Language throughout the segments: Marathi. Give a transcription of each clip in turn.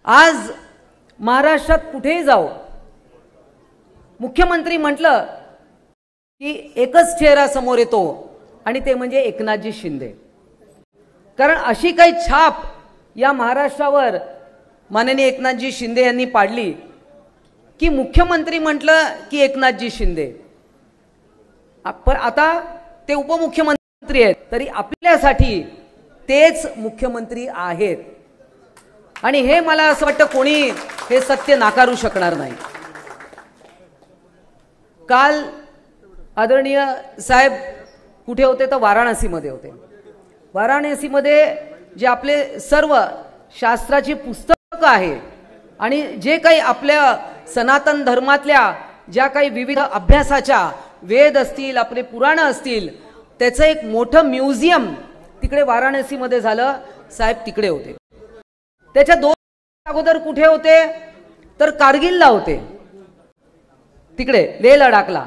आज महाराष्ट्रात कुठेही जाओ, मुख्यमंत्री म्हटलं की एकच चेहरा समोर येतो आणि ते म्हणजे एकनाथजी शिंदे. कारण अशी काही छाप या महाराष्ट्रावर माननीय एकनाथजी शिंदे यांनी पाडली की मुख्यमंत्री म्हटलं की एकनाथजी शिंदे. पण आता ते उपमुख्यमंत्री आहेत तरी आपल्यासाठी तेच मुख्यमंत्री आहेत आणि हे मला असं वाटतं कोणी हे सत्य नाकारू शकणार नाही. काल आदरणीय साहेब कुठे होते तर वाराणसीमध्ये होते. वाराणसीमध्ये जे आपले सर्व शास्त्राची पुस्तकं आहे आणि जे काही आपल्या सनातन धर्मातल्या ज्या काही विविध अभ्यासाच्या वेद असतील, आपले पुराण असतील, त्याचं एक मोठं म्युझियम तिकडे वाराणसीमध्ये झालं. साहेब तिकडे होते. त्याच्या 2 अगोदर कुठे होते तर कारगिलला होते, तिकडे लेह लडाखला.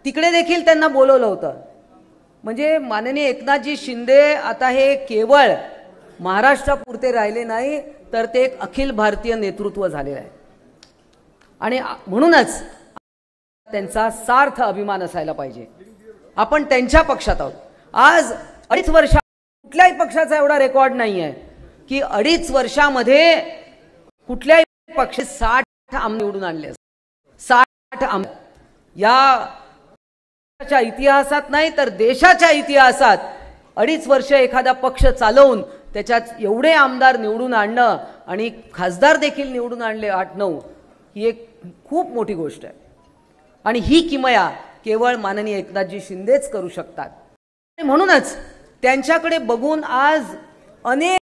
तिकडे देखील त्यांना बोलवलं होतं. म्हणजे माननीय एकनाथजी शिंदे आता हे केवळ महाराष्ट्रापुरते राहिले नाही तर ते एक अखिल भारतीय नेतृत्व झालेलं आहे आणि म्हणूनच त्यांचा सार्थ अभिमान असायला पाहिजे. आपण त्यांच्या पक्षात आहोत. आज 2.5 वर्षात कुठल्याही पक्षाचा एवढा रेकॉर्ड नाही आहे की 2.5 वर्षामध्ये कुठल्याही पक्ष 60 आमदार निवडून आणले. 60 आमदार या इतिहासात नाही तर देशाच्या इतिहासात 2.5 वर्ष एखादा पक्ष चालवून त्याच्यात एवढे आमदार निवडून आणणं आणि खासदार देखील निवडून आणले 8-9, ही एक खूप मोठी गोष्ट आहे. आणि ही किमया केवळ माननीय एकनाथजी शिंदेच करू शकतात. म्हणूनच त्यांच्याकडे बघून आज अनेक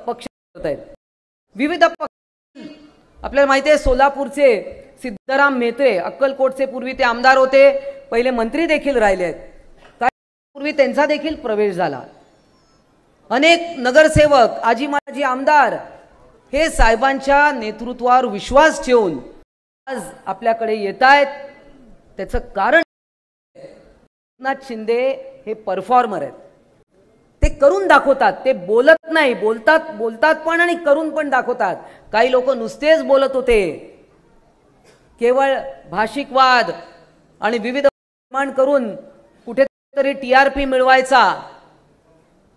पक्ष आहेत, विविध पक्ष. आपल्याला माहिती आहे सोलापूरचे सिद्धराम म्हेत्रे, अक्कलकोटचे पूर्वी ते आमदार होते, पहिले मंत्री देखील राहिले आहेत. पूर्वी त्यांचा देखील प्रवेश झाला. अनेक नगरसेवक, आजी माजी आमदार हे साहेबांच्या नेतृत्वावर विश्वास ठेवून आज आपल्याकडे येत आहेत. त्याचं कारण एकनाथ शिंदे हे परफॉर्मर आहेत. ते करून दाखवतात. ते बोलत नाही, बोलतात पण आणि करून पण दाखवतात. काही लोक नुसतेच बोलत होते, केवळ भाषिकवाद आणि विविध निर्माण करून कुठेतरी TRP मिळवायचा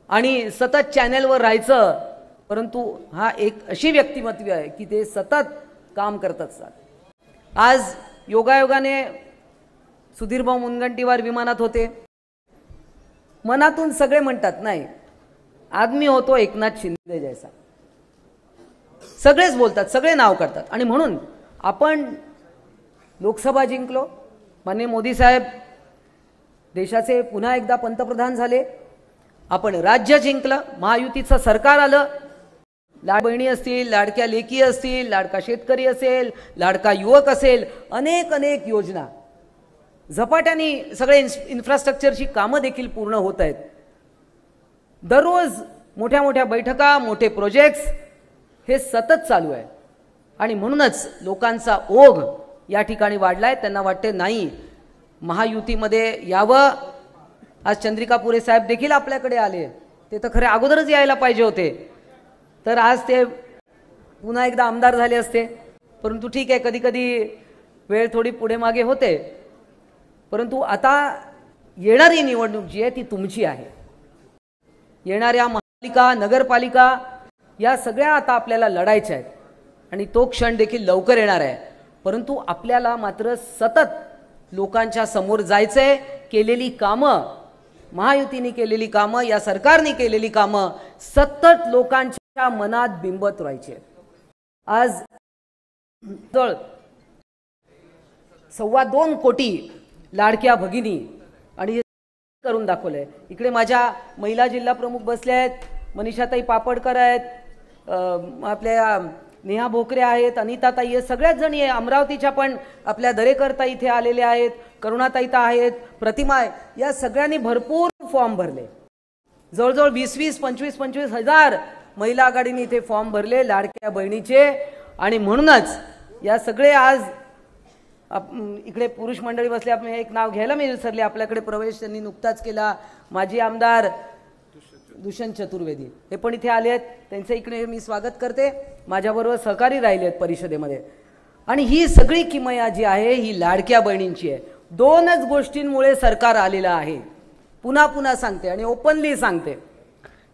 आणि सतत चॅनेलवर राहायचं. परंतु हा एक अशी व्यक्तिमत्व आहे की ते सतत काम करत असतात. आज योगायोगाने सुधीरभाऊ मुनगंटीवार विमानात होते. मनातून सगळे म्हणतात नाही आदमी होतो एकनाथ शिंदे जैसा. सगळेच बोलतात, सगळे नाव करतात. आणि म्हणून आपण लोकसभा जिंकलो. माननीय मोदी साहेब देशाचे पुन्हा एकदा पंतप्रधान झाले. आपण राज्य जिंकलं, महायुतीचं सरकार आलं. लाड बहिणी असतील, लाडक्या लेकी असतील, लाडका शेतकरी असेल, लाडका युवक असेल, अनेक योजना झपाट्याने सगळे इन्फ्रास्ट्रक्चरची कामं देखील पूर्ण होत आहेत. दररोज मोठ्या मोठ्या बैठका, मोठे प्रोजेक्ट्स हे सतत चालू आहे. आणि म्हणूनच लोकांचा ओघ या ठिकाणी वाढलाय. त्यांना वाटते नाही महायुतीमध्ये यावं. आज चंद्रिका पुरे साहेब देखील आपल्याकडे आले. ते तर खरे अगोदरच यायला पाहिजे होते, तर आज ते पुन्हा एकदा आमदार झाले असते. परंतु ठीक आहे, कधी कधी वेळ थोडी पुढे मागे होते. परंतु आता येणारी निवडणूक जी आहे ती तुमची आहे. येणाऱ्या महापालिका, नगरपालिका या सगळ्या आता आपल्याला लढायच्या आहेत आणि तो क्षण देखील लवकर येणार आहे. परंतु आपल्याला मात्र सतत लोकांच्या समोर जायचंय. केलेली कामं, महायुतीने केलेली कामं, या सरकारने केलेली कामं सतत लोकांच्या मनात बिंबत राहायची. आज 2.25 कोटी लाडक्या भगिनी आणि करून दाखवलंय. इकडे माझ्या महिला जिल्हा प्रमुख बसल्या आहेत, मनीषाताई पापडकर आहेत, आपल्या नेहा भोकरे आहेत, अनिताताई आहेत, सगळ्याच जणी आहे. अमरावतीच्या पण आपल्या दरेकरताई इथे आलेल्या आहेत, करुणाताई आहेत, प्रतिमा आहे. या सगळ्यांनी भरपूर फॉर्म भरले. जवळजवळ 20-25 हजार महिला आघाडीने इथे फॉर्म भरले लाडक्या बहिणीचे. आणि म्हणूनच या सगळे आज इकडे पुरुष मंडळी बसले. आपण एक नाव घ्यायला मी विसरले, आपल्याकडे प्रवेश त्यांनी नुकताच केला, माजी आमदार दुष्यंत चतुर्वेदी हे पण इथे आले आहेत, त्यांचं इकडे मी स्वागत करते. माझ्याबरोबर सहकारी राहिले आहेत परिषदेमध्ये. आणि ही सगळी किमया जी आहे ही लाडक्या बहिणींची आहे. दोनच गोष्टींमुळे सरकार आलेलं आहे, पुन्हा पुन्हा सांगते आणि ओपनली सांगते.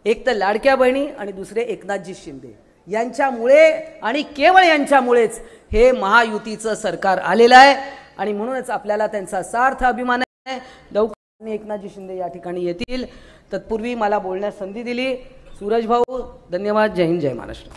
एक तर लाडक्या बहिणी आणि दुसरे एकनाथजी शिंदे यांच्यामुळे आणि केवळ यांच्यामुळेच हे महायुतीचं सरकार आलेलं आहे. आणि म्हणूनच आपल्याला त्यांचा सार्थ अभिमान आहे. लवकर एकनाथजी शिंदे या ठिकाणी येतील. तत्पूर्वी मला बोलण्यास संधी दिली सूरज भाऊ, धन्यवाद. जय हिंद, जय महाराष्ट्र.